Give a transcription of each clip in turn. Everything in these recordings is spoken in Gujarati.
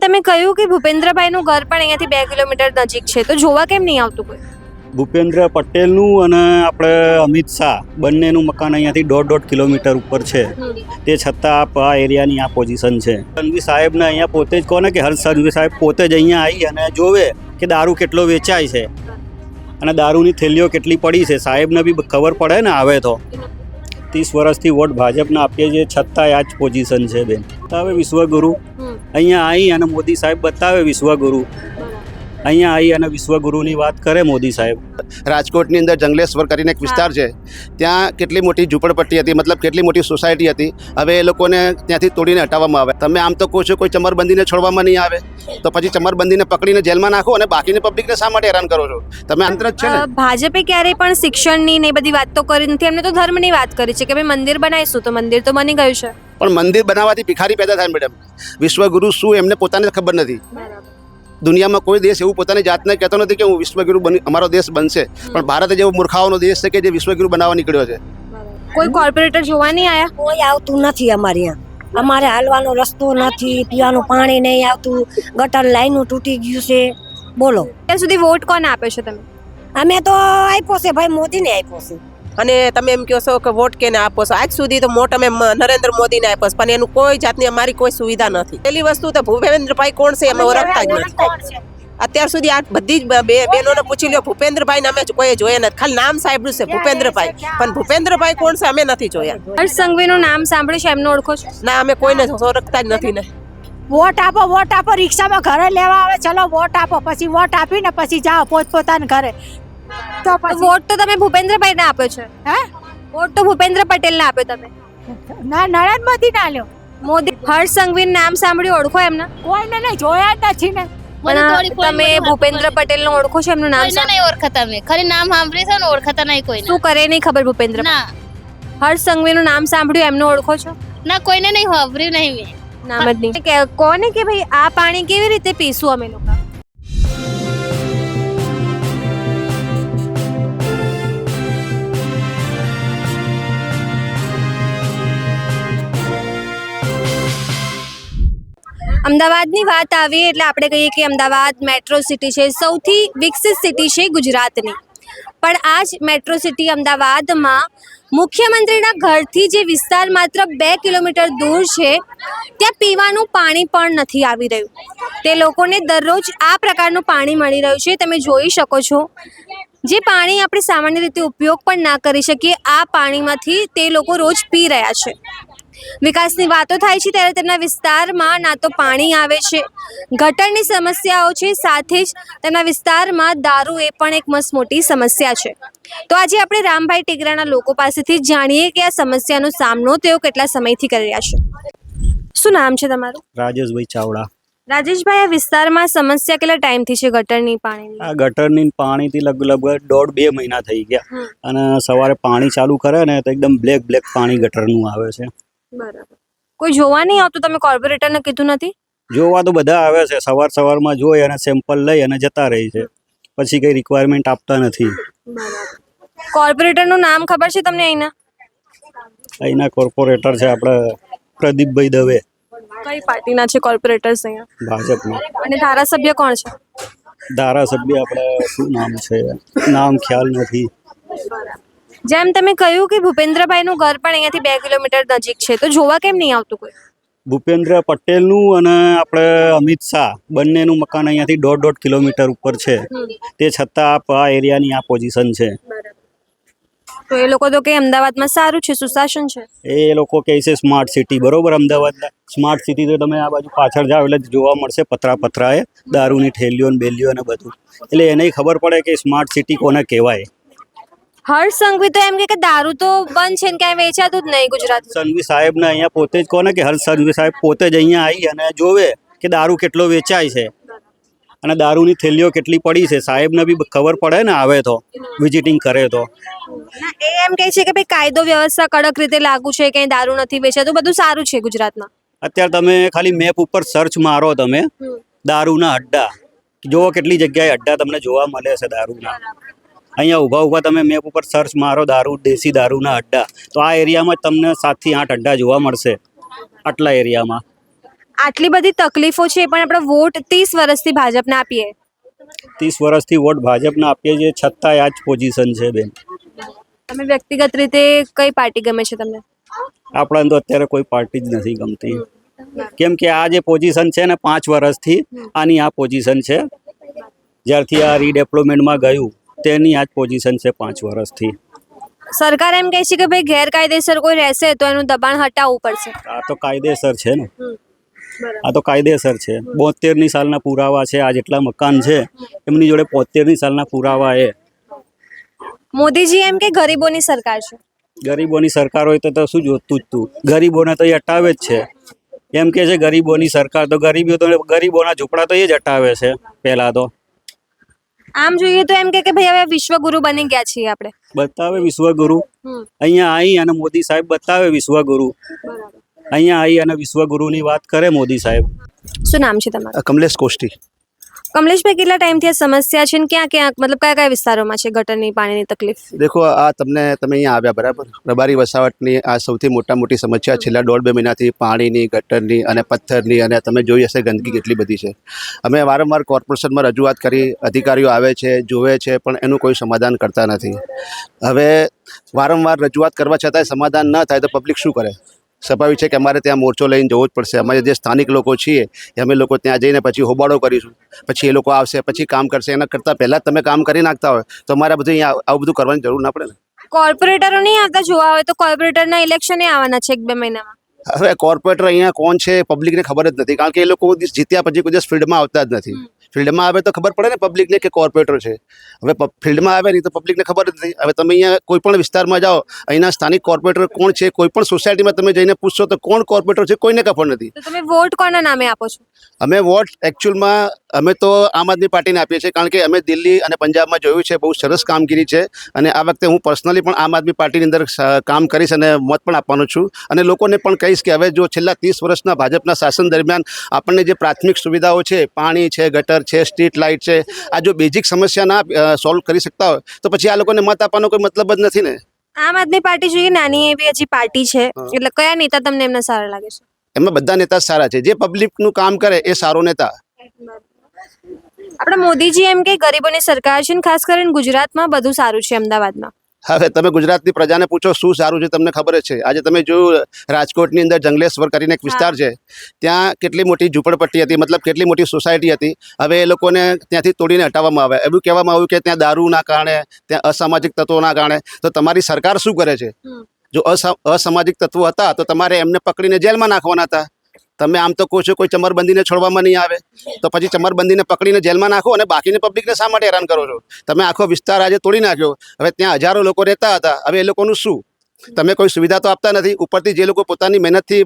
તમે કહ્યું કે ભૂપેન્દ્રભાઈનું ઘર પણ અહીંયાથી 2 કિલોમીટર નજીક છે, તો જોવા કેમ નહીં આવતું કોઈ? ભૂપેન્દ્ર પટેલનું અને આપણે અમિત શાહ બંનેનું મકાન અહીંયાથી 1.5 કિલોમીટર ઉપર છે. તે છતાં આ એરિયાની આ પોઝિશન છે. સંઘવી સાહેબને અહીંયા પોતે જ કહો ને કે હર્ષ સંઘવી સાહેબ પોતે જ અહીંયા આવી અને જોવે કે દારૂ કેટલો વેચાય છે અને દારૂની થેલીઓ કેટલી પડી છે. સાહેબને બી ખબર પડે ને આવે તો. 30 વર્ષથી વોટ ભાજપને આપીએ છીએ, છતાંય આ જ પોઝિશન છે બેન. બતાવે વિશ્વગુરુ અહીંયા આવી અને મોદી સાહેબ બતાવે વિશ્વગુરુ અહીંયા આવી અને વિશ્વગુરુની વાત કરે મોદી સાહેબ. રાજકોટની અંદર જંગલેશ્વર કરીને એક વિસ્તાર છે, ત્યાં કેટલી મોટી ઝૂંપડપટ્ટી હતી, મતલબ કેટલી મોટી સોસાયટી હતી. હવે એ લોકોને ત્યાંથી તોડીને હટાવવામાં આવે. તમે આમ તો કહો છો કોઈ ચમરબંધીને છોડવામાં નહીં આવે, તો પછી ચમરબંધીને પકડીને જેલમાં નાખો અને બાકીની પબ્લિકને શા માટે હેરાન કરો છો? તમે અંતર જ છે ને. ભાજપે ક્યારેય પણ શિક્ષણની ને એ બધી વાત તો કરી નથી, એમને તો ધર્મની વાત કરી છે કે ભાઈ મંદિર બનાવીશું, તો મંદિર તો બની ગયું છે. પણ મંદિર બનાવવાથી ભિખારી પેદા થાય મેડમ. વિશ્વગુરુ શું એમને પોતાને ખબર નથી. દુનિયામાં કોઈ દેશ એવું પોતાની જાતને કહેતો નથી કે હું વિશ્વગુરુ બની અમારો દેશ બનશે, પણ ભારત જેવો મૂર્ખાઓનો દેશ છે કે જે વિશ્વગુરુ બનાવવા નીકળ્યો છે. કોઈ કોર્પોરેટર જોવા નહીં આયા? કોઈ આવતું નથી અમારે અહીંયા. અમારે હાલવાનો રસ્તો નથી, પીવાનું પાણી નહીં આવતું, ગટર લાઈનો તૂટી ગયું છે. બોલો ત્યાં સુધી વોટ કોને આપે છો તમે? અમે તો આપ્યો છે ભાઈ, મોદીને આપ્યો છે. અને તમે એમ કહો છો કે વોટ કેને આપો છો? આજ સુધી તો વોટ અમે નરેન્દ્ર મોદીને આપ્યો છે, પણ એનું કોઈ જાતની અમારી કોઈ સુવિધા નથી. પહેલી વસ્તુ તો ભૂપેન્દ્રભાઈ કોણ છે અમે ઓળખતા જ નથી. અત્યાર સુધી આ બધી જ બહેનોને પૂછી લ્યો, ભૂપેન્દ્રભાઈને અમે કોઈ જોયા નથી. ખાલી નામ સાંભળ્યું છે ભૂપેન્દ્રભાઈ, પણ ભૂપેન્દ્રભાઈ કોણ છે અમે નથી જોયા. હર્ષ સંઘવીનું નામ સાંભળ્યું છે, એમને ઓળખો છો? ના, અમે કોઈને ઓળખતા જ નથી ને. વોટ આપો, વોટ આપો, રિક્ષામાં ઘરે લેવા આવે, ચલો વોટ આપો, પછી વોટ આપીને પછી જાઓ પોતપોતાના ઘરે. તો વોટ તો તમે ભૂપેન્દ્રભાઈને આપ્યો છે? હે? વોટ તો ભૂપેન્દ્ર પટેલને આપ્યો તમે? ના, નરેન્દ્ર મોદી ના લ્યો. મોદી. હર્ષ સંઘવીનું નામ સાંભળ્યું, ઓળખો એમને? કોઈને નહીં જોયા જ નથી ને. પણ તમે ભૂપેન્દ્ર પટેલને ઓળખો છો? એમનું નામ નહીં ઓળખતા અમે, ખાલી નામ સાંભળ્યું છે ને, ઓળખતા નહીં કોઈ. શું કરે નહીં ખબર ભૂપેન્દ્ર? ના. હર્ષ સંઘવીનું નામ સાંભળ્યું, એમને ઓળખો છો? ના, કોઈને નહીં સાંભળ્યું નહીં મેં. નામ જ નહીં. કોને કે ભાઈ આ પાણી કેવી રીતે પીશું અમે લોકો? અમદાવાદની વાત આવી એટલે આપણે કહીએ કે અમદાવાદ મેટ્રો સિટી છે, સૌથી વિકસિત સિટી છે ગુજરાતની. પણ આ જ મેટ્રો સિટી અમદાવાદમાં મુખ્યમંત્રીના ઘરથી જે વિસ્તાર માત્ર 2 કિલોમીટર દૂર છે, ત્યાં પીવાનું પાણી પણ નથી આવી રહ્યું. તે લોકોને દરરોજ આ પ્રકારનું પાણી મળી રહ્યું છે. તમે જોઈ શકો છો, જે પાણી આપણે સામાન્ય રીતે ઉપયોગ પણ ના કરી શકીએ, આ પાણીમાંથી તે લોકો રોજ પી રહ્યા છે. વિકાસની વાતો થાય છે ત્યારે તેમના વિસ્તારમાં ના તો પાણી આવે છે, ગટરની સમસ્યાઓ છે, સાથે જ તેમના વિસ્તારમાં દારૂ એ પણ એક મસ્ત મોટી સમસ્યા છે. તો આજે આપણે રામભાઈ ટીગરાના લોકો પાસેથી જાણીએ કે આ સમસ્યાનો સામનો તેઓ કેટલા સમયથી કરી રહ્યા છે. શું નામ છે તમારું? રાજેશભાઈ ચાવડા. રાજેશભાઈ, આ વિસ્તારમાં સમસ્યા કેટલા ટાઈમથી છે ગટરની પાણીની? આ ગટરની પાણીથી લગભગ 1.5-2 મહિના થઈ ગયા અને સવારે પાણી ચાલુ કરે ને તો એકદમ બ્લેક પાણી ગટરનું આવે છે. બરાબર. કોઈ જોવા નહીં આવતું? તમે કોર્પોરેટરને કીધું નથી? જોવા તો બધા આવે છે, સવારમાં જોઈ અને સેમ્પલ લઈ અને જતા રહી છે, પછી કઈ રિક્વાયરમેન્ટ આપતા નથી. કોર્પોરેટરનું નામ ખબર છે તમને? અહીંના કોર્પોરેટર છે આપણે પ્રદીપભાઈ દવે. કઈ પાર્ટીના છે કોર્પોરેટર્સ અહીંયા? ભાજપના. અને ધારાસભ્ય કોણ છે? ધારાસભ્ય આપણે શું નામ છે, નામ ખ્યાલ નથી. જેમ તમે કહ્યું કે ભૂપેન્દ્રભાઈનું ઘર પણ અહીંયાથી 2 કિલોમીટર નજીક છે, તો જોવા કેમ નહીં આવતું કોઈ? ભૂપેન્દ્ર પટેલનું અને આપણે અમિત શાહ બંનેનું મકાન અહીંયાથી 1.5 કિલોમીટર ઉપર છે. તે છતાં આ એરિયાની આ પોઝિશન છે. તો એ લોકો તો કે અમદાવાદમાં સારું છે, સુશાસન છે. એ લોકો કહે છે સ્માર્ટ સિટી, બરોબર. અમદાવાદના સ્માર્ટ સિટી તો તમે આ બાજુ પાછળ જાઓ એટલે જોવા મળશે પથરાએ દારૂની ઠેલીઓ ને બેલીઓ ને બધું. એટલે એને ખબર પડે કે સ્માર્ટ સિટી કોને કહેવાય. હર્ષ સંઘવી તો એમ કે દારૂ તો બંધ છે ને ક્યાંય વેચાતું જ નહીં ગુજરાત. સંઘવી સાહેબને અહીંયા પોતે જ કહો ને કે હર્ષ સંઘવી સાહેબ પોતે જ અહીંયા આવી અને જોવે કે દારૂ કેટલો વેચાય છે અને દારૂની થેલીઓ કેટલી પડી છે. સાહેબને બી ખબર પડે ને આવે તો, વિઝિટિંગ કરે તો. એ એમ કહે છે કે ભાઈ કાયદો વ્યવસ્થા કડક રીતે લાગુ છે, ક્યાંય દારૂ નથી વેચાતું, બધું સારું છે ગુજરાતમાં. અત્યારે તમે ખાલી મેપ ઉપર સર્ચ મારો, તમે દારૂના અડ્ડા જોવો, કેટલી જગ્યાએ અડ્ડા તમને જોવા મળે છે દારૂના. અહીંયા ઊભા તમે મેપ ઉપર સર્ચ મારો દેશી દારૂના અડ્ડા, તો આ એરિયામાં તમને 7 થી 8 અડ્ડા જોવા મળશે આટલા એરિયામાં. આટલી બધી તકલીફો છે પણ આપણે વોટ 30 વર્ષથી ભાજપને આપીએ. 30 વર્ષથી વોટ ભાજપને આપીએ છીએ, છતાંય આ જ પોઝિશન છે બેન. તમે વ્યક્તિગત રીતે કઈ પાર્ટી ગમે છે તમને? આપણને તો અત્યારે કોઈ પાર્ટી જ નથી ગમતી, કેમ કે આ જે પોઝિશન છે ને 5 વર્ષથી આની આ પોઝિશન છે. જ્યારથી આ રીડેવલપમેન્ટમાં ગયું તેની આ જ પોઝિશન છે 5 વર્ષથી. સરકાર એમ કહે છે કે ભાઈ ગેરકાયદેસર કોઈ રહેશે તો એનું દબાણ હટાવવું પડશે. આ તો કાયદેસર છે ને, આ તો કાયદેસર છે. 72ની સાલના પુરાવા છે. આ જેટલા મકાન છે એમની જોડે 72ની સાલના પુરાવા એ. મોદીજી એમ કે ગરીબોની સરકાર છે. ગરીબોની સરકાર હોય તો શું જોતું જ તું? ગરીબોને તો એ હટાવે જ છે. એમ કે છે ગરીબોની સરકાર, તો ગરીબોના ઝૂંપડા તો એ જ હટાવે છે પહેલા તો. આમ જોઈએ તો એમ કે ભાઈ હવે વિશ્વગુરુ બની ગયા છીએ આપણે. બતાવે વિશ્વગુરુ, અહીંયા આવી અને મોદી સાહેબ બતાવે વિશ્વગુરુ. અહીંયા આવી અને વિશ્વગુરુની વાત કરે મોદી સાહેબ. શું નામ છે તમારું? કમલેશ કોષ્ટી. કમલેશભાઈ, કેટલા ટાઈમથી આ સમસ્યા છે ને ક્યાં ક્યાં મતલબ કયા કયા વિસ્તારોમાં છે ગટરની પાણીની તકલીફ? દેખો, આ તમે અહીંયા આવ્યા બરાબર, રબારી વસાવટની આ સૌથી મોટી સમસ્યા છેલ્લા 1.5-2 મહિનાથી પાણીની, ગટરની અને પથ્થરની, અને તમે જોઈ હશે ગંદકી કેટલી બધી છે. અમે વારંવાર કોર્પોરેશનમાં રજૂઆત કરી, અધિકારીઓ આવે છે, જોવે છે, પણ એનું કોઈ સમાધાન કરતા નથી. હવે વારંવાર રજૂઆત કરવા છતાંય સમાધાન ન થાય તો પબ્લિક શું કરે? સ્વાભાવિક છે કે અમારે ત્યાં મોરચો લઈને જવું જ પડશે. અમારે જે સ્થાનિક લોકો છીએ અમે લોકો ત્યાં જઈને પછી હોબાળો કરીશું, પછી એ લોકો આવશે, પછી કામ કરશે. એના કરતાં પહેલાં તમે કામ કરી નાખતા હોય તો અમારે બધું અહીંયા આવું બધું કરવાની જરૂર ના પડે ને. કોર્પોરેટરો નહીં આવતા જોવા હોય તો કોર્પોરેટરના ઇલેક્શન આવવાના છે 1-2 મહિનામાં. હવે કોર્પોરેટર અહીંયા કોણ છે પબ્લિકને ખબર જ નથી, કારણ કે એ લોકો જીત્યા પછી કોઈ દિવસ ફિલ્ડમાં આવતા જ નથી. ફિલ્ડમાં આવે તો ખબર પડે ને પબ્લિકને કે કોર્પોરેટર છે. હવે ફિલ્ડમાં આવે નહીં તો પબ્લિકને ખબર જ નથી. હવે તમે અહીંયા કોઈ પણ વિસ્તારમાં જાઓ, અહીંના સ્થાનિક કોર્પોરેટર કોણ છે, કોઈ પણ સોસાયટીમાં તમે જઈને પૂછશો તો કોણ કોર્પોરેટર છે કોઈને ખબર નથી. તો તમે વોટ કોના નામે આપો છો? અમે વોટ એકચ્યુઅલમાં અમે તો આમ આદમી પાર્ટીને આપીએ છીએ, કારણ કે અમે દિલ્હી અને પંજાબમાં જોયું છે, બહુ સરસ કામગીરી છે. અને આ વખતે હું પર્સનલી પણ આમ આદમી પાર્ટીની અંદર કામ કરીશ અને મત પણ આપવાનો છું. અને લોકોને પણ કહીશ કે હવે જો છેલ્લા 30 વર્ષના ભાજપના શાસન દરમિયાન આપણને જે પ્રાથમિક સુવિધાઓ છે, પાણી છે, ગટર છે, સ્ટ્રીટ લાઇટ છે, આ જો બેઝિક સમસ્યા ના સોલ્વ કરી શકતા હોય તો પછી આ લોકોને મત આપવાનો કોઈ મતલબ જ નથી ને. આમ આદમી પાર્ટી જોઈએ નાની એવી હજી પાર્ટી છે, એટલે કયા નેતા તમને એમના સારા લાગે છે? એમાં બધા નેતા સારા છે. જે પબ્લિકનું કામ કરે એ સારો નેતા. આપણે મોદીજી એમ કે ગરીબોની સરકાર છે ને ખાસ કરીને ગુજરાતમાં બધું સારું છે અમદાવાદમાં. હવે તમે ગુજરાતની પ્રજાને પૂછો શું સારું છે, તમને ખબર જ છે. આજે તમે જોયું રાજકોટની અંદર જંગલેશ્વર કરીને એક વિસ્તાર છે, ત્યાં કેટલી મોટી ઝૂંપડપટ્ટી હતી, મતલબ કેટલી મોટી સોસાયટી હતી. હવે એ લોકોને ત્યાંથી તોડીને હટાવવામાં આવે. એવું કહેવામાં આવ્યું કે ત્યાં દારૂના કારણે, ત્યાં અસામાજિક તત્વોના કારણે. તો તમારી સરકાર શું કરે છે? જો અસામાજિક તત્વો હતા તો તમારે એમને પકડીને જેલમાં નાખવાના હતા. તમે આમ તો કહો છો કોઈ ચમરબંધીને છોડવામાં નહીં આવે, તો પછી ચમરબંધીને પકડીને જેલમાં નાખો અને બાકીની પબ્લિકને શા માટે હેરાન કરો છો? તમે આખો વિસ્તાર આજે તોડી નાખ્યો. હવે ત્યાં હજારો લોકો રહેતા હતા, હવે એ લોકોનું શું? તમે કોઈ સુવિધા તો આપતા નથી. ઉપરથી જે લોકો પોતાની મહેનતથી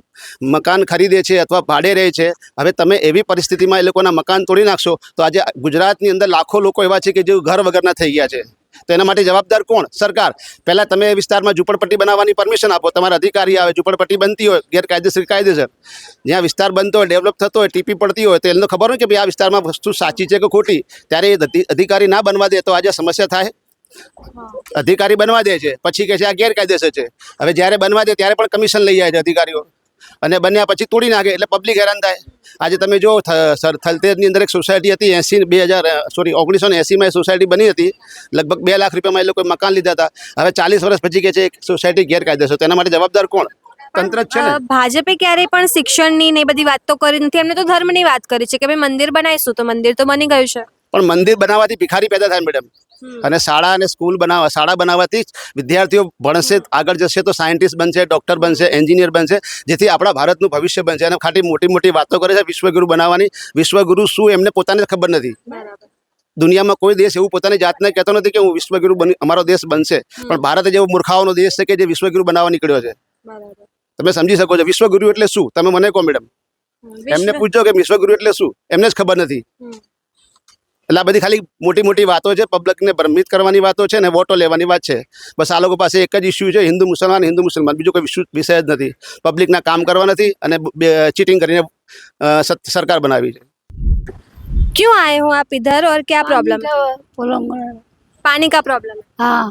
મકાન ખરીદે છે અથવા ભાડે રહે છે, હવે તમે એવી પરિસ્થિતિમાં એ લોકોના મકાન તોડી નાખશો તો આજે ગુજરાતની અંદર લાખો લોકો એવા છે કે જે ઘર વગરના થઈ ગયા છે. તો એના માટે જવાબદાર કોણ? સરકાર. પહેલાં તમે એ વિસ્તારમાં ઝૂંપડપટ્ટી બનાવવાની પરમિશન આપો. તમારા અધિકારી આવે, ઝૂંપડપટ્ટી બનતી હોય ગેરકાયદેસર કાયદેસર, જ્યાં વિસ્તાર બનતો હોય, ડેવલપ થતો હોય, ટીપી પડતી હોય, તો એમને ખબર હોય કે ભાઈ આ વિસ્તારમાં વસ્તુ સાચી છે કે ખોટી. ત્યારે એ અધિકારી ના બનવા દે તો આજે સમસ્યા થાય. અધિકારી બનવા દે છે, પછી કહે છે આ ગેરકાયદેસર છે. હવે જ્યારે બનવા દે ત્યારે પણ કમિશન લઈ જાય છે અધિકારીઓ, અને બન્યા પછી તોડી નાખે એટલે પબ્લિક હેરાન થાય. આજે તમે જો થલતેજની અંદર એક સોસાયટી હતી, 1980માં એ સોસાયટી બની હતી. લગભગ 2 લાખ રૂપિયામાં એ લોકોએ મકાન લીધા હતા. હવે 40 વર્ષ પછી કે છે એક સોસાયટી ગેરકાયદેસર. તો એના માટે જવાબદાર કોણ? તંત્ર જ છે ને. ભાજપે ક્યારેય પણ શિક્ષણની ને બધી વાત તો કરી નથી. એમને તો ધર્મની વાત કરી છે કે ભાઈ મંદિર બનાવીશું, તો મંદિર તો બની ગયું છે. પણ મંદિર બનાવવાથી ભિખારી પેદા થાય મેડમ. અને શાળા અને સ્કૂલ શાળા બનાવવાથી જ વિદ્યાર્થીઓ ભણશે, આગળ જશે તો સાયન્ટિસ્ટ બનશે, ડૉક્ટર બનશે, એન્જિનિયર બનશે, જેથી આપણા ભારતનું ભવિષ્ય બનશે. અને ખાલી મોટી વાતો કરે છે વિશ્વગુરુ બનાવવાની. વિશ્વગુરુ શું એમને પોતાને ખબર નથી. દુનિયામાં કોઈ દેશ એવું પોતાની જાતને કહેતો નથી કે હું વિશ્વગુરુ અમારો દેશ બનશે. પણ ભારત જેવો મૂર્ખાઓનો દેશ છે કે જે વિશ્વગુરુ બનાવવા નીકળ્યો છે. તમે સમજી શકો છો વિશ્વગુરુ એટલે શું? તમે મને કહો મેડમ. એમને પૂછો કે વિશ્વગુરુ એટલે શું, એમને જ ખબર નથી. એટલે આ બધી ખાલી મોટી વાતો છે, પબ્લિકને ભ્રમિત કરવાની વાતો છે ને વોટો લેવાની વાત છે. બસ આ લોકો પાસે એક જ ઇસ્યુ છે, હિન્દુ મુસલમાન, બીજો કોઈ વિષય જ નથી. પબ્લિકના કામ કરવા નથી અને ચીટિંગ કરીને સરકાર બનાવી છે. क्यों आए हो आप इधर और क्या प्रॉब्लम है? पानी का प्रॉब्लम है। हाँ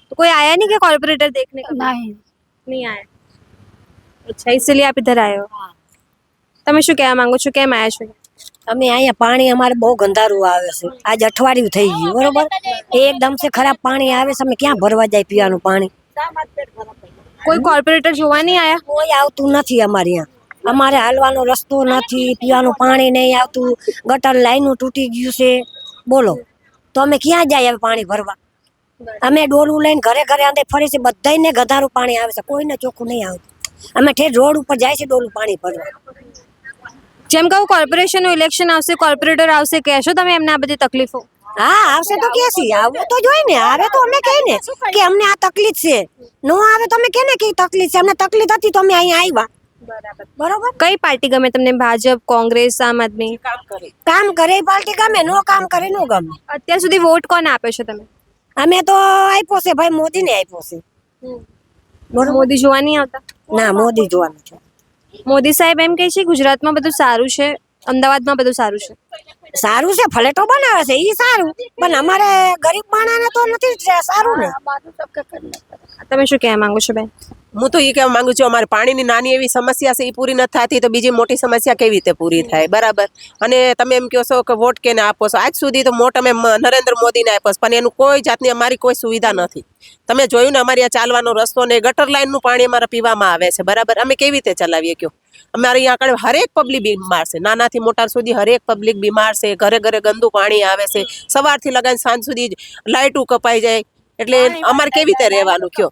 तो कोई आया नहीं क्या कॉर्पोरेटर देखने का? नहीं नहीं आया। अच्छा, इसलिए आप इधर आए हो। તમે શું કહેવા માંગો છો, કેમ આવ્યા છો? અમે અહીંયા પાણી અમારે બહુ ગંધારું આવે છે. આજ અઠવાડિયું થઈ ગયું બરોબર, એકદમ સે ખરાબ પાણી આવે છે. અમે ક્યાં ભરવા જાય પીવાનું પાણી? કોઈ કોર્પોરેટર જોવા નહીં આવ્યા? કોઈ આવતું નથી અમારે અહીંયા. અમારે હાલવાનો રસ્તો નથી, પીવાનું પાણી નહીં આવતું, ગટર લાઈનું તૂટી ગયું છે. બોલો તો અમે ક્યાં જાય હવે પાણી ભરવા? અમે ડોલું લઈને ઘરે ઘરે અંદર ફરી છે, બધાને ગંધારું પાણી આવે છે, કોઈને ચોખ્ખું નહીં આવતું. અમે ઠેર રોડ ઉપર જાય છે ડોલું પાણી ભરવા. જેમ કહું કોર્પોરેશનનું ઇલેક્શન આવશે, કોર્પોરેટર આવશે, કહેશો તમે એમને આ બધી તકલીફો? હા આવશે તો કેસી આવવું તો જોઈએ ને. આવે તો અમે કહે ને કે અમને આ તકલીફ છે, નો આવે તો અમે કહે ને કે તકલીફ છે. અમને તકલીફ હતી તો અમે અહીંયા આવ્યા. બરોબર, કઈ પાર્ટી ગમે તમને? ભાજપ, કોંગ્રેસ, આમ આદમી? કામ કરે એ પાર્ટી ગમે, નો કામ કરે નો ગમે. અત્યાર સુધી વોટ કોને આપ્યો છે તમે? અમે તો આપ્યો છે ભાઈ, મોદીને આપ્યો છે. મોદી જોવા નહીં આવતા? ના, મોદી જોવાનું છે. મોદી સાહેબ એમ કહે છે ગુજરાતમાં બધું સારું છે, અમદાવાદમાં બધું સારું છે. સારું છે, ફ્લેટો બનાવે છે ઈ સારું, પણ અમારે ગરીબ માણસને તો નથી સારું ને. તમે શું કહેવા માંગો છો બેન? હું તો એ કહેવા માંગુ છું, અમારે પાણીની નાની એવી સમસ્યા છે, એ પૂરી નથી થતી તો બીજી મોટી સમસ્યા કેવી રીતે પૂરી થાય? બરાબર. અને તમે એમ કહો છો કે વોટ કેને આપો છો, આજ સુધી તો વોટ અમે નરેન્દ્ર મોદીને આપ્યો, પણ એનું કોઈ જાતની અમારી કોઈ સુવિધા નથી. તમે જોયું ને અમારી આ ચાલવાનો રસ્તો ને ગટર લાઈનનું પાણી અમારા પીવામાં આવે છે. બરાબર. અમે કેવી રીતે ચલાવીએ કયો? અમારે અહીંયા આગળ હરેક પબ્લિક બીમાર છે, નાનાથી મોટા સુધી હરેક પબ્લિક બીમાર છે. ઘરે ઘરે ગંદુ પાણી આવે છે, સવારથી લગાવીને સાંજ સુધી લાઇટું કપાઈ જાય, એટલે અમારે કેવી રીતે રહેવાનું કયો?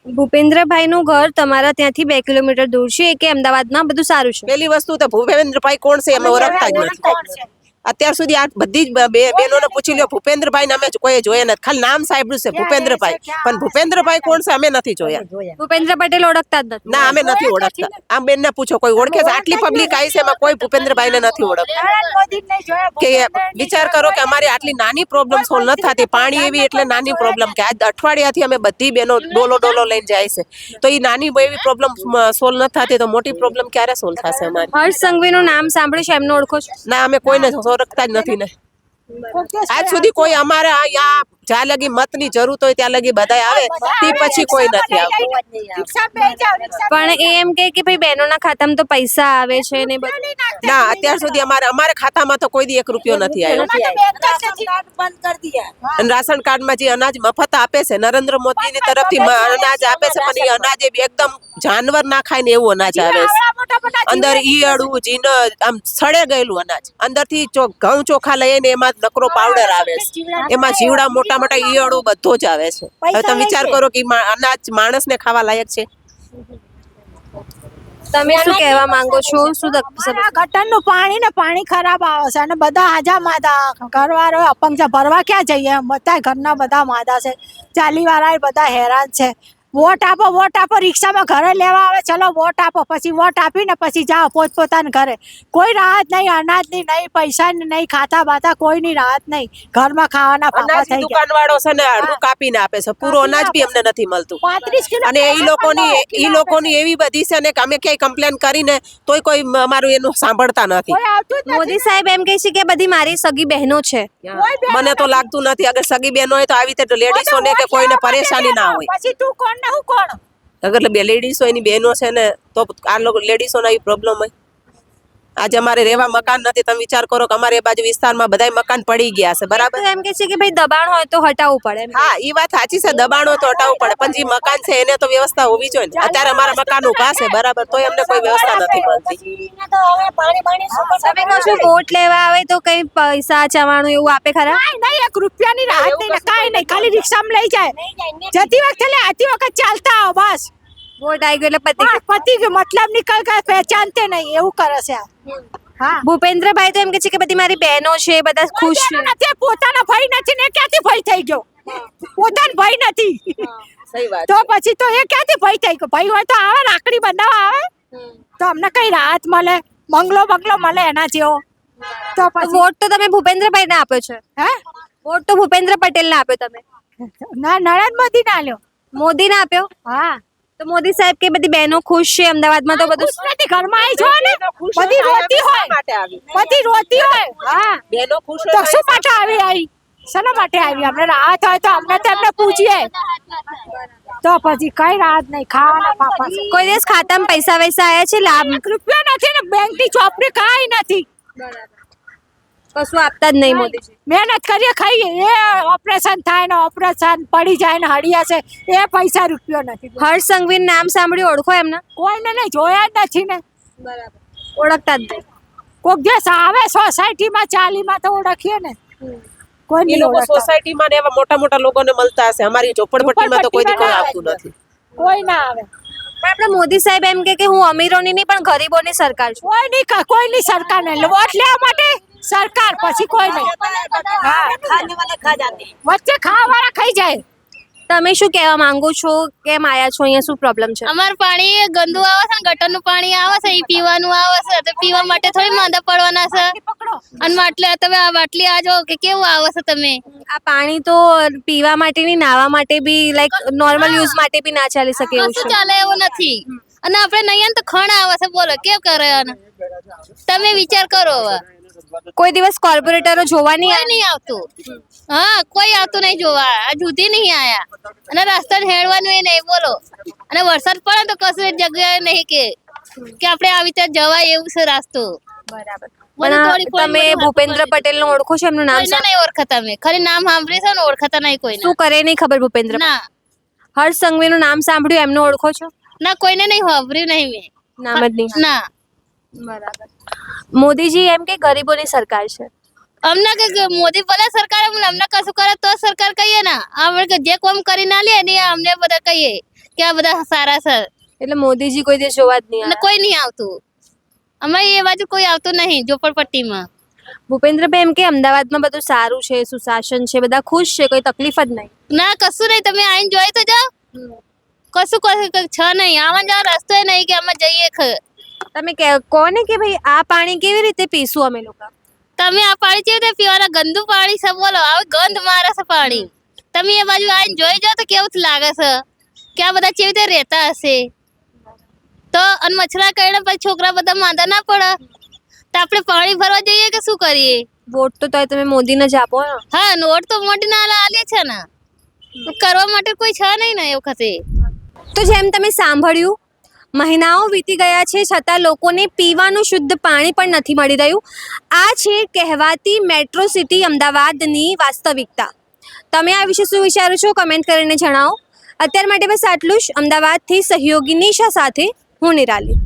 ભૂપેન્દ્રભાઈ નું ઘર તમારા ત્યાંથી 2 કિલોમીટર દૂર છે કે અમદાવાદમાં બધું સારું છે? પેલી વસ્તુ તો ભૂપેન્દ્રભાઈ કોણ છે અમે ઓળખતા જ નથી. અત્યાર સુધી આ બધી જ બહેનોને પૂછી લ્યો, ભૂપેન્દ્રભાઈ ને અમે કોઈ જોયા નથી. ખાલી નામ સાંભળ્યું છે ભૂપેન્દ્રભાઈ, પણ ભૂપેન્દ્રભાઈ કોણ છે અમે નથી જોયા. ભૂપેન્દ્ર પટેલ ઓળખતા જ નથી? ના, અમે નથી ઓળખતા. આમ બેન ને પૂછો, કોઈ ઓળખે છે? આટલી પબ્લિક આવી છે, એમાં કોઈ ભૂપેન્દ્રભાઈ ને નથી ઓળખતા. કે વિચાર કરો કે અમારી આટલી નાની પ્રોબ્લેમ સોલ્વ નથી થતી. પાણી એવી એટલે નાની પ્રોબ્લેમ કે આજ અઠવાડિયાથી અમે બધી બહેનો ડોલો લઈને જાય છે, તો એ નાની એવી પ્રોબ્લેમ સોલ્વ નથી થતી, તો મોટી પ્રોબ્લેમ ક્યારે સોલ્વ થશે અમારી? હર્ષ સંઘવીનું નામ સાંભળ્યું છે, એમને ઓળખો છો? ના, અમે કોઈને ઓળખતા જ નથી ને. આજ સુધી કોઈ અમારે અહીંયા જ્યાં લગી મતની જરૂર હોય ત્યાં લગી બધા આવે, તે પછી કોઈ નથી આવતું. પણ એ એમ કે ભાઈ બહેનોના ખાતામાં તો પૈસા આવે છે ને બધું. ના, અત્યાર સુધી અમારે ખાતામાં તો કોઈ દી 1 રૂપિયો નથી આવ્યો. અને રાશન કાર્ડમાં જે અનાજ મફત આપે છે નરેન્દ્ર મોદીની તરફથી અનાજ આપે છે, પણ એ અનાજ એકદમ જાનવર ના ખાય ને એવું અનાજ આવે છે. અંદર ઈયળું જીન આમ સડે ગયેલું અનાજ, અંદરથી ઘઉં ચોખા લઈને એમાં નકરો પાવડર આવે છે, એમાં જીવડા મોટા મોટા ઈયળું બધો જ આવે છે. હવે તમે વિચાર કરો કે અનાજ માણસને ખાવા લાયક છે? તમે શું કહેવા માંગો છો? શું ગટરનું પાણી ખરાબ આવે છે અને બધા આજા માદા ઘરવાળો અપંગ છે, ભરવા ક્યાં જઈએ? બધા ઘરના બધા માદા છે, ચાલીવાળા બધા હેરાન છે. વોટ આપો, રિક્ષામાં ઘરે લેવા આવે, ચલો વોટ આપો, પછી વોટ આપીને પછી જાઓ પોતપોતાના ઘરે. કોઈ રાહત નહીં, અનાજની નહીં, પૈસાની નહીં, ખાતા બાતા કોઈની રાહત નહીં. ઘરમાં ખાવાના પાપા થઈ ગયા. દુકાનવાળો છે ને અડધું કાપીને આપે છે, પૂરો અનાજ બી અમને નથી મળતું. 35 કિલો અને એ લોકોની એવી બધી છે ને કે અમે ક્યાંય કમ્પ્લેન કરીને તોય કોઈ અમારું એનું સાંભળતા નથી. કોઈ આવતું જ નથી. મોદી સાહેબ એમ કહે છે કે બધી મારી સગી બહેનો છે. મને તો લાગતું નથી. અગર સગી બહેનો હોય તો આવી રીતે લેડીઝોને કે કોઈને પરેશાની ના હોય. પછી તું કોણ ને હું કોણ? અગર બે લેડીઝો એની બહેનો છે ને તો આ લોકો લેડીઝોના એ પ્રોબ્લેમ હોય. આજે અમારે રહેવા મકાન નથી. તમે વિચાર કરો કે અમારે એ બાજુ વિસ્તારમાં બધાય મકાન પડી ગયા છે. બરાબર. એમ કે છે કે ભાઈ દબાણ હોય તો હટાવવું પડે. હા, એ વાત સાચી છે, દબાણ હોય તો હટાવવું પડે, પણ જે મકાન છે એને તો વ્યવસ્થા હોવી જોઈએ ને. અત્યારે અમારા મકાન ઉભા છે, બરાબર, તોય અમને કોઈ વ્યવસ્થા નથી મળતી. તમે કહો છો વોટ લેવા આવે તો કઈ પૈસા ચવાણું એવું આપે ખરા? નહીં, 1 રૂપિયાની રાહત નહીં, કાંઈ નહીં, ખાલી રિક્ષામાં લઈ જાય. જતી વખતે લે, આતી વખત ચાલતા આવો બસ. વોટ આવી ગયો એટલે પતિ કે મતલબ નીકળ ગए, પહેચાનતે નહીં, એવું કરે છે. હા, ભૂપેન્દ્રભાઈ તો એમ કે છે કે બધી મારી બહેનો છે, બધા ખુશ છે. નથી, પોતાનો ભાઈ નથી ને ક્યાંથી ભાઈ થઈ ગયો? પોતાનો ભાઈ નથી સહી વાત. તો પછી તો એ ક્યાંથી ભાઈ થઈ ગયો? ભાઈ હોય તો આવે, રાખડી બંધાવા આવે તો અમને કઈ રાહત મળે, બંગલો મળે એના જેવો. તો પછી વોટ તો તમે ભૂપેન્દ્રભાઈ ને આપ્યો છે? હે, વોટ તો ભૂપેન્દ્ર પટેલ ને આપ્યો તમે? ના, નરેન્દ્ર મોદી ના લ્યો. મોદી ને આપ્યો? હા, તો મોદી સાહેબ કે બધી બહેનો ખુશ છે અમદાવાદમાં તો બધું? ખુશ નથી, ઘરમાં આવી જો ને બધી રોતી હોય, બધી રોતી હોય. હા, બહેનો ખુશ તો શું માટે આવી? શાના માટે આવી? અમને રાહત હોય તો અમને તો એમને પૂછીએ. તો પછી કઈ રાહત નહીં, ખાવાના પાપા છે. કોઈ દિવસ ખાતામાં પૈસા વૈસા આયા છે લાભ? રૂપિયા નથી ને બેંકની ચોપડી કાંઈ નથી. કશું આપતા જ નહીં મોદીજી. મહેનત કરીએ ખાઈએ, એ ઓપરેશન થાય ને ઓપરેશન પડી જાય ને હડિયા છે, એ પૈસા રૂપિયો નથી. હર્ષ સંઘવીનું નામ સાંભળ્યું, ઓળખો એમને? કોઈને નહીં જોયા જ નથી ને. ઓળખતા જ નહીં. કોક દિવસ આવે સોસાયટીમાં ચાલીમાં તો ઓળખીએ ને. કોઈ એ નહીં લોકો ઓળખતા. સોસાયટીમાં ને એવા મોટા મોટા લોકોને મળતા હશે, અમારી ઝોપડપટ્ટીમાં તો કોઈ દી કોઈ આવતું નથી. કોઈ ના આવે, પણ આપણે મોદી સાહેબ એમ કે હું અમીરોની નહીં પણ ગરીબોની સરકાર છું. કોઈની સરકાર નહીં. વોટ લેવા માટે સરકાર, પછી કોઈ નહીં. હા, વચ્ચે ખાવાવાળા ખાઈ જાય. તમે શું કહેવા માંગો છો? કેમ આયા છો અહીંયા? શું પ્રોબ્લેમ છે? અમાર પાણી ગંદુ આવે છે ને ગટરનું પાણી આવે છે એ પીવાનું આવે છે તો પીવા માટે થોડી માંદા પડવાના છે. અને માટલે તમે આ બાટલી આ જો કે કેવું આવે છે તમે. આ પાણી તો પીવા માટે નહીં, નાહવા માટે બી લાઈક નોર્મલ યુઝ માટે બી ના ચાલી શકે એવું કશું છે. ચાલે એવું નથી. અને આપણે નહીં તો ખણ આવે છે, બોલો કેવું કરે આને? તમે વિચાર કરો હવે. કોઈ દિવસ કોર્પોરેટરો જોવા નહીં કોઈ નહીં આવતું. હા, કોઈ આવતું નહીં જોવા. આ જુદી નહીં આયા. અને રસ્તા હેડવાનું એ નહીં, બોલો. અને વરસાદ પડે તો કશું જગ્યાએ નહીં કે આપણે આવી રીતે જવાય એવું છે રસ્તો. બરાબર. બધું પણ થોડી કોઈ તમે બધું ભૂપેન્દ્ર પટેલ નું ઓળખો છો? એમનું નામ કોઈને નહીં ઓળખતા મેં. ખાલી નામ સાંભળ્યું છે ને ઓળખતા નહીં કોઈને. શું કરે નહીં ખબર ભૂપેન્દ્ર પટેલ. ના હર્ષ સંઘવીનું નામ સાંભળ્યું, એમનું ઓળખો છો? ના કોઈને નહીં સાંભળ્યું નહીં મેં. નામ જ નહીં. ના બરાબર. મોદીજી એમ કે ગરીબોની સરકાર છે. અમને કે મોદી ભલે સરકાર અમને કશું કરે તો સરકાર કહીએ ને. આપણે જે કોમ કરી ના લે ને અમને બધા કહીએ કે આ બધા સારા છે. એટલે મોદીજી કોઈ દિવસ જોવા જ નહીં અને આવ્યા. કોઈ નહીં આવતું. અમારી એ બાજુ કોઈ આવતું નહીં ઝોપડપટ્ટીમાં. ભૂપેન્દ્રભાઈ એમ કે અમદાવાદમાં બધું સારું છે, સુશાસન છે, બધા ખુશ છે, કોઈ તકલીફ જ નહીં. ના કશું નહીં. તમે આઈને જોઈ તો જાઓ. કશું છે નહીં. આવા જવા રસ્તો નહીં કે અમે જઈએ. તમે કોને કે ભાઈ આ પાણી કેવી રીતે પીશું અમે લોકો? તમે આ પાણી કેવી રીતે પીવાના? ગંદુ પાણી છે, બોલો. આવે ગંધ મારે છે પાણી. તમે એ બાજુ આવીને જોઈ જાઓ તો કેવું લાગે છે કે આ બધા કેવી રીતે રહેતા હશે. તો અને મચ્છરા કરીને પછી છોકરા બધા માંદા ના પડે તો આપણે પાણી ભરવા જઈએ કે શું કરીએ? વોટ તો તોય તમે મોદીને જ આપો ને. હા, નોટ તો મોટી ના આલે છે ને. કરવા માટે કોઈ છે નહીં ને એ વખતે. તો જેમ તમે સાંભળ્યું, મહિનાઓ વીતી ગયા છે છતાં લોકોને પીવાનું શુદ્ધ પાણી પણ નથી મળી રહ્યું. આ છે કહેવાતી મેટ્રો સિટી અમદાવાદની વાસ્તવિકતા. તમે આ વિશે શું વિચારો છો? કમેન્ટ કરીને જણાવો. અત્યાર માટે બસ આટલું જ. અમદાવાદથી સહયોગી નિશા સાથે હું નિરાલી.